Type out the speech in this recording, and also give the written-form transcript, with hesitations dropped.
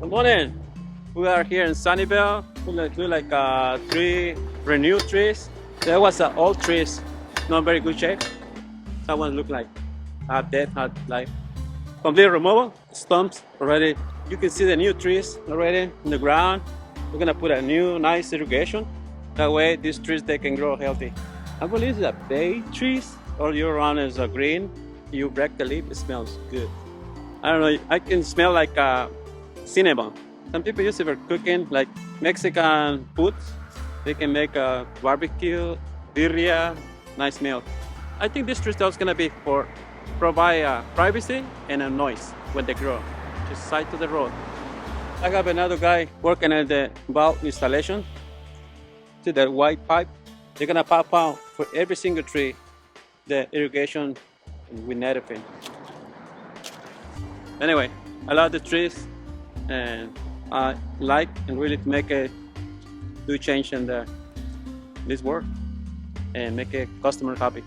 Good morning. We are here in Sunnyvale. We do like 3 Renewal trees. There was old trees, not very good shape. Someone look like half dead, half life. Complete removal, stumps already. You can see the new trees already in the ground. We're gonna put a new nice irrigation. That way these trees they can grow healthy. I believe it's a bay trees. All year round is green. You break the leaf, it smells good. I don't know, I can smell like cinnamon. Some people use it for cooking, like Mexican foods. They can make a barbecue, birria, nice meal. I think this tree is gonna be for provide privacy and a noise when they grow, just side to the road. I have another guy working at the valve installation. See that white pipe? They're gonna pop out for every single tree the irrigation with netafin. Anyway, I love the trees and I like and really to make a do change in this work and make a customer happy.